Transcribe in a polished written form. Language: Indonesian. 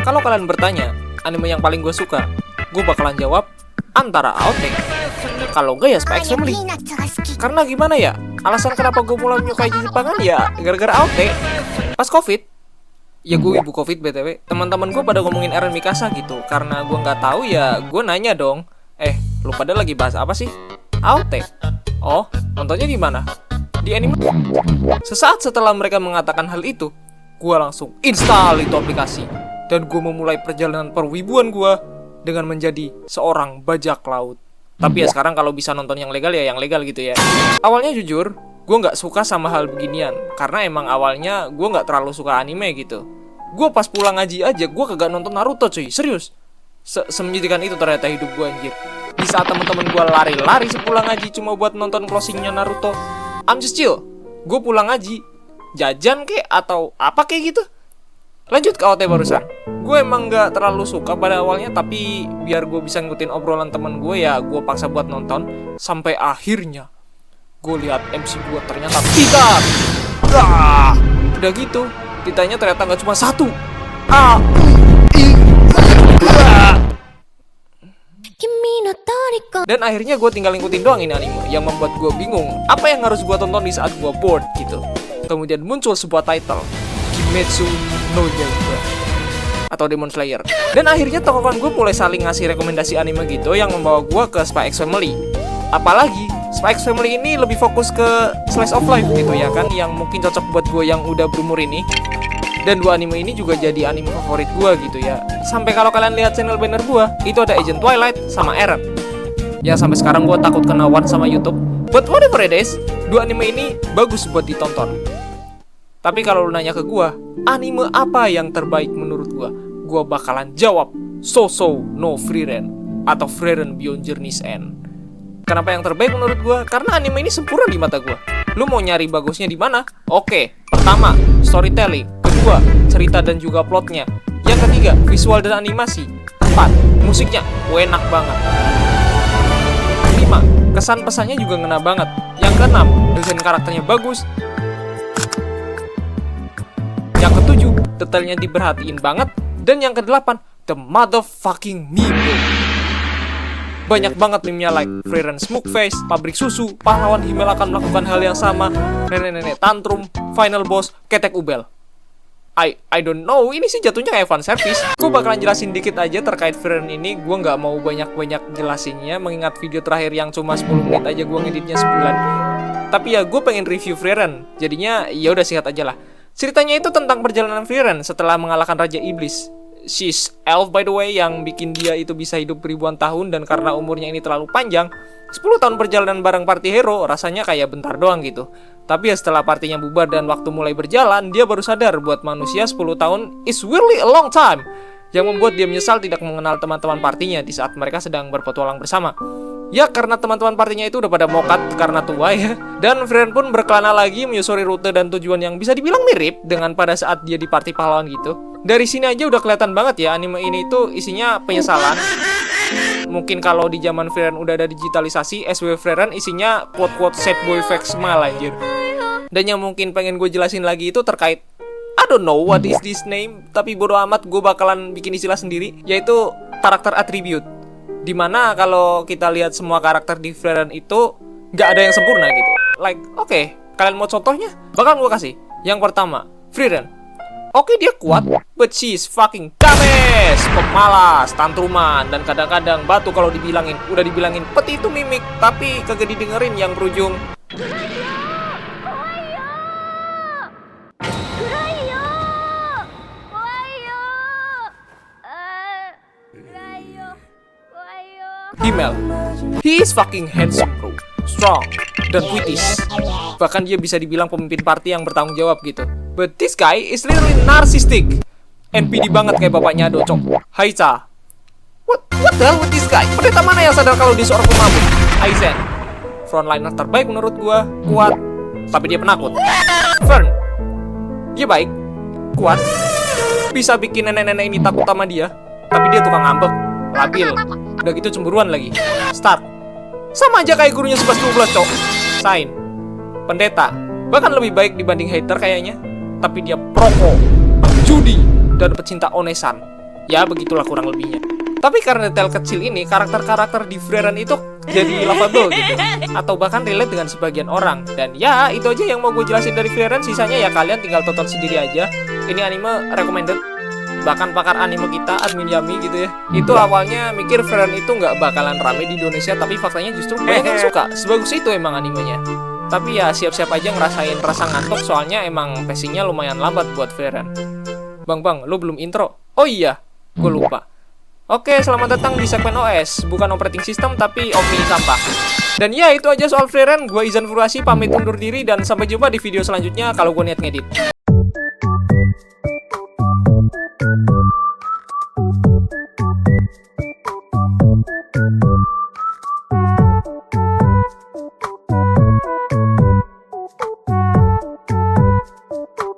Kalau kalian bertanya, anime yang paling gue suka, gue bakalan jawab antara AOT. Kalau enggak ya Spy X Family. Karena gimana ya, alasan kenapa gue mulai menyukai Jepangan ya gara-gara AOT. Pas COVID, ya gue ibu COVID BTW, teman-teman gue pada ngomongin Eren Mikasa gitu. Karena gue nggak tahu ya gue nanya dong, lu pada lagi bahas apa sih? AOT. Oh, nontonnya di mana? Di anime. Sesaat setelah mereka mengatakan hal itu, gue langsung install itu aplikasi. Dan gue memulai perjalanan perwibuan gue dengan menjadi seorang bajak laut. Tapi ya sekarang kalau bisa nonton yang legal ya yang legal gitu ya. Awalnya jujur, gue gak suka sama hal beginian. Karena emang awalnya gue gak terlalu suka anime gitu. Gue pas pulang ngaji aja, gue kagak nonton Naruto cuy, serius. Semenyedihkan itu ternyata hidup gue anjir. Di saat temen-temen gue lari-lari sepulang ngaji cuma buat nonton closingnya Naruto, I'm just chill. Gue pulang ngaji, jajan kek atau apa kayak gitu. Lanjut ke AOT barusan. Gue emang gak terlalu suka pada awalnya, tapi biar gue bisa ngikutin obrolan temen gue ya gue paksa buat nonton. Sampai akhirnya gue lihat MC gue ternyata Titan. Udah gitu, Titannya ternyata gak cuma satu. Dan akhirnya gue tinggal ngikutin doang ini anime, yang membuat gue bingung apa yang harus gue tonton di saat gue bored gitu. Kemudian muncul sebuah title, Kimetsu no Yaiba atau Demon Slayer. Dan akhirnya tokokan gue mulai saling ngasih rekomendasi anime gitu yang membawa gue ke Spy X Family. Apalagi Spy X Family ini lebih fokus ke slice of life gitu ya kan, yang mungkin cocok buat gue yang udah berumur ini. Dan dua anime ini juga jadi anime favorit gue gitu ya. Sampai kalau kalian lihat channel banner gue, itu ada Agent Twilight sama Eren. Ya sampai sekarang gue takut kena wan sama YouTube. But whatever it is, dua anime ini bagus buat ditonton. Tapi kalau lu nanya ke gue, anime apa yang terbaik menurut gue bakalan jawab So no Frieren atau Frieren Beyond Journey's End. Kenapa yang terbaik menurut gue? Karena anime ini sempurna di mata gue. Lu mau nyari bagusnya di mana? Oke, pertama, storytelling. Kedua, cerita dan juga plotnya. Yang ketiga, visual dan animasi. 4, musiknya enak banget. 5, kesan pesannya juga ngena banget. Yang keenam, desain karakternya bagus. Yang ketujuh, detailnya diperhatiin banget. Dan yang kedelapan, the motherfucking meme. Banyak banget meme-nya like Frieren Smoke Face, pabrik susu, pahlawan Himmel akan melakukan hal yang sama, nenek-nenek tantrum, final boss, ketek ubel. I don't know, ini sih jatuhnya kayak fan service. Gue bakalan jelasin dikit aja terkait Frieren ini. Gue gak mau banyak-banyak jelasinnya, mengingat video terakhir yang cuma 10 menit aja gue ngeditnya sebulan. Tapi ya gue pengen review Frieren, jadinya ya udah singkat aja lah. Ceritanya itu tentang perjalanan Frieren setelah mengalahkan Raja Iblis. She's elf by the way, yang bikin dia itu bisa hidup ribuan tahun. Dan karena umurnya ini terlalu panjang, 10 tahun perjalanan bareng party hero rasanya kayak bentar doang gitu. Tapi ya setelah partinya bubar dan waktu mulai berjalan, dia baru sadar buat manusia 10 tahun is really a long time. Yang membuat dia menyesal tidak mengenal teman-teman partinya di saat mereka sedang berpetualang bersama. Ya karena teman-teman partinya itu udah pada mokat karena tua ya. Dan Frieren pun berkelana lagi menyusuri rute dan tujuan yang bisa dibilang mirip dengan pada saat dia di party pahlawan gitu. Dari sini aja udah kelihatan banget ya anime ini tuh isinya penyesalan. Mungkin kalau di zaman Frieren udah ada digitalisasi, SW Frieren isinya quote-quote sad boy fake smile anjir. Dan yang mungkin pengen gue jelasin lagi itu terkait I don't know what is this name, tapi bodo amat, gue bakalan bikin istilah sendiri, yaitu karakter attribute. Dimana kalau kita lihat semua karakter di Frieren itu gak ada yang sempurna gitu. Like, oke, kalian mau contohnya? Bakalan gue kasih. Yang pertama, Frieren. Oke, dia kuat, but she's fucking dumbass, pemalas, tantruman, dan kadang-kadang batu kalau dibilangin. Udah dibilangin peti itu mimik, tapi kagak didengerin yang berujung Himmel. He is fucking handsome bro, strong, dan British. Bahkan dia bisa dibilang pemimpin party yang bertanggung jawab gitu. But this guy is literally narcissistic. NPD banget kayak bapaknya Docok. Haita. What the hell with this guy? Pendeta mana yang sadar kalau dia seorang pemabuk? Aizen. Frontliner terbaik menurut gua, kuat, tapi dia penakut. Fern. Dia baik, kuat, bisa bikin nenek-nenek ini takut sama dia, tapi dia tukang ngambek, labil, udah gitu cemburuan lagi. Stark. Sama aja kayak gurunya 11-12 cok. Sain. Pendeta. Bahkan lebih baik dibanding hater kayaknya. Tapi dia perokok, judi, dan pecinta onesan. Ya begitulah kurang lebihnya. Tapi karena detail kecil ini, karakter-karakter di Frieren itu jadi lovable gitu, atau bahkan relate dengan sebagian orang. Dan ya itu aja yang mau gue jelasin dari Frieren. Sisanya ya kalian tinggal tonton sendiri aja. Ini anime recommended. Bahkan pakar anime kita, Admin Yami gitu ya, itu awalnya mikir Frieren itu nggak bakalan rame di Indonesia, tapi faktanya justru banyak yang suka. Sebagus itu emang animenya. Tapi ya siap-siap aja ngerasain rasa ngantuk, soalnya emang pacingnya lumayan lambat buat Frieren. Bang, lu belum intro? Oh iya, gue lupa. Oke, selamat datang di segmen OS. Bukan operating system, tapi Omni Sampah. Dan ya, itu aja soal Frieren. Gue Izan Furasi, pamit undur diri. Dan sampai jumpa di video selanjutnya kalau gue niat ngedit.